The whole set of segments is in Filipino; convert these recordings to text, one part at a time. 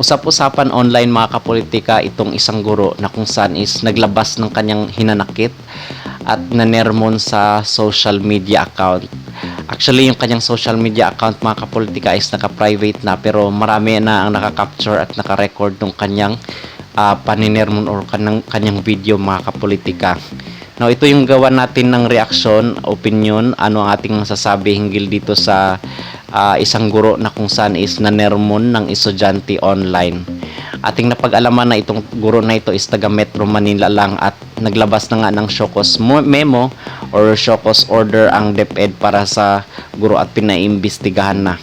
Usap-usapan online mga kapolitika itong isang guro na kung saan is naglabas ng kanyang hinanakit at nanermon sa social media account. Actually, yung kanyang social media account mga kapolitika is naka-private na pero marami na ang naka-capture at naka-record ng kanyang paninermon or kanyang video mga kapolitika. Now, ito yung gawa natin ng reaction, opinion, ano ang ating masasabi hinggil dito sa isang guro na kung saan is nanermon ng estudyante online. Ating napag-alaman na itong guro na ito is taga Metro Manila lang at naglabas na nga ng Shokos memo or Shokos order ang DepEd para sa guro at pinaimbestigahan na.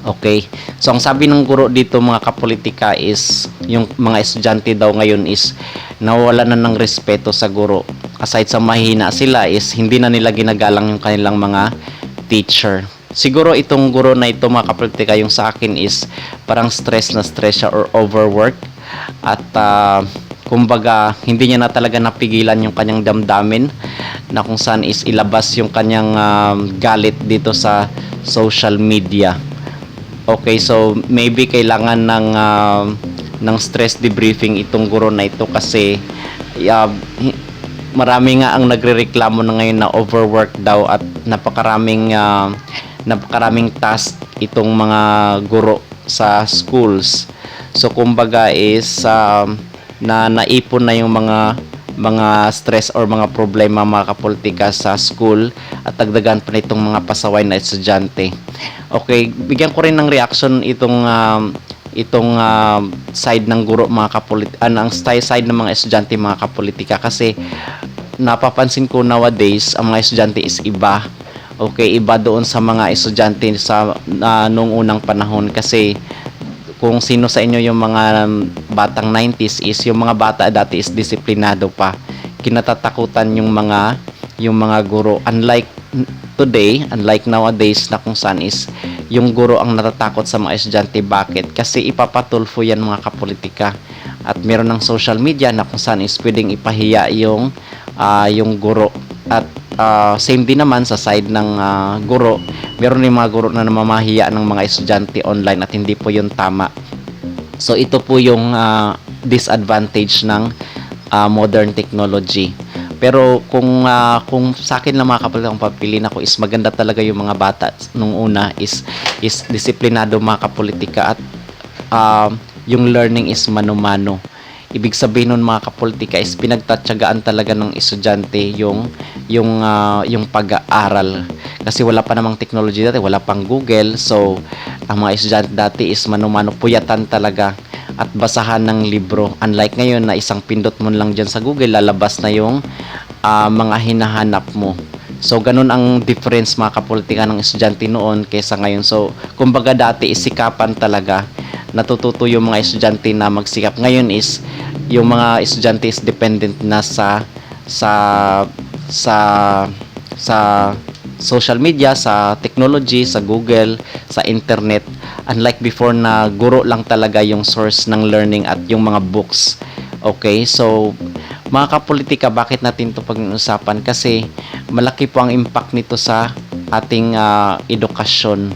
Okay. So, ang sabi ng guro dito mga kapolitika is yung mga estudyante daw ngayon is nawala na ng respeto sa guro. Aside sa mahina sila is hindi na nila ginagalang yung kanilang mga teacher. Siguro itong guro na ito mga kapolitika yung sa akin is parang stress na stress siya or overwork at kumbaga hindi niya na talaga napigilan yung kanyang damdamin na kung saan is ilabas yung kanyang galit dito sa social media. Okay, so maybe kailangan ng stress debriefing itong guro na ito kasi marami nga ang nagrereklamo na ngayon na overwork daw at napakaraming task itong mga guro sa schools. So kumbaga is na naipon na yung mga stress or mga problema mga kapolitika sa school at dagdagan pa na itong mga pasaway na estudyante. Okay, bigyan ko rin ng reaction itong side ng guro mga kapolitika, ang side ng mga estudyante mga kapolitika kasi napapansin ko nowadays ang mga estudyante is iba. Okay, iba doon sa mga estudyante sa noong unang panahon kasi kung sino sa inyo yung mga batang 90s is yung mga bata dati is disiplinado pa. Kinatatakutan yung mga guro. Unlike today, unlike nowadays na kung saan is yung guro ang natatakot sa mga estudyante. Bakit? Kasi ipapatulfo yan mga kapolitika. At meron ng social media na kung saan is pwedeng ipahiya yung guro. At same din naman sa side ng guro, meron din mga guro na namamahiya ng mga estudyante online at hindi po yun tama. So ito po yung disadvantage ng modern technology. Pero kung sa akin lang mga kapolitika, kung papiliin ako is maganda talaga yung mga bata nung una is disiplinado mga kapolitika at yung learning is mano-mano. Ibig sabihin nun mga kapolitika is pinagtatyagaan talaga ng estudyante yung pag-aaral kasi wala pa namang technology dati, wala pang Google. So ang mga estudyante dati is mano-mano, puyatan talaga at basahan ng libro, unlike ngayon na isang pindot mo lang dyan sa Google lalabas na yung mga hinahanap mo. So ganun ang difference mga kapolitika ng estudyante noon kaysa ngayon. So kumbaga dati isikapan talaga, natututo yung mga estudyante na magsikap. Ngayon is yung mga estudyante is dependent na sa social media, sa technology, sa Google, sa internet. Unlike before na guro lang talaga yung source ng learning at yung mga books. Okay, so mga kapolitika, bakit natin ito pag-uusapan? Kasi malaki po ang impact nito sa ating edukasyon.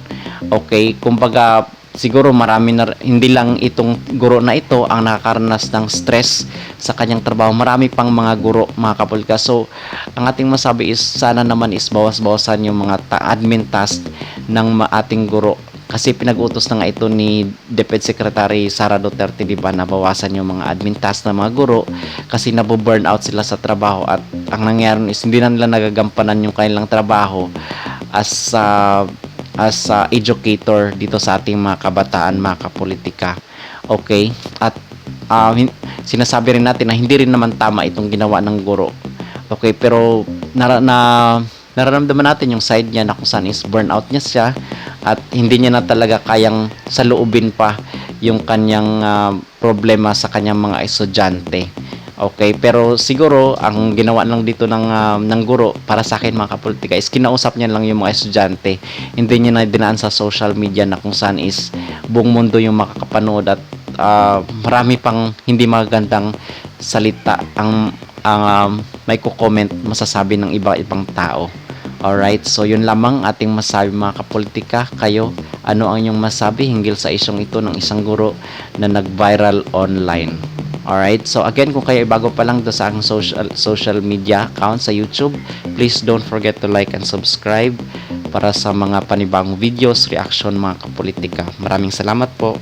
Okay, kumbaga siguro marami na, hindi lang itong guro na ito ang nakakaranas ng stress sa kanyang trabaho. Marami pang mga guro mga kapolitika. So ang ating masabi is sana naman is bawas-bawasan yung mga admin task ng ating guro. Kasi pinag-utos na nga ito ni DepEd Secretary Sara Duterte, di ba, na bawasan yung mga admin task ng mga guro kasi nabu-burn out sila sa trabaho at ang nangyari is hindi na nila nagagampanan yung kanilang trabaho as educator dito sa ating mga kabataan, mga kapolitika. Okay? At sinasabi rin natin na hindi rin naman tama itong ginawa ng guro. Okay? Pero nararamdaman natin yung side niya na kung saan is burnout niya siya at hindi niya na talaga kayang saluubin pa yung kanyang problema sa kanyang mga estudyante. Okay, pero siguro ang ginawa lang dito ng guro para sa akin mga kapolitika is kinausap niya lang yung mga estudyante. Hindi niya na dinaan sa social media na kung saan is buong mundo yung makakapanood at marami pang hindi magandang salita ang may ko-comment masasabi ng iba-ibang tao. Alright, so yun lamang ating masabi mga kapolitika. Kayo, ano ang inyong masabi hinggil sa isyong ito ng isang guro na nag-viral online? Alright, so again, kung kayo ay bago pa lang doon sa aking social media account sa YouTube, please don't forget to like and subscribe para sa mga panibagong videos, reaction mga kapolitika. Maraming salamat po.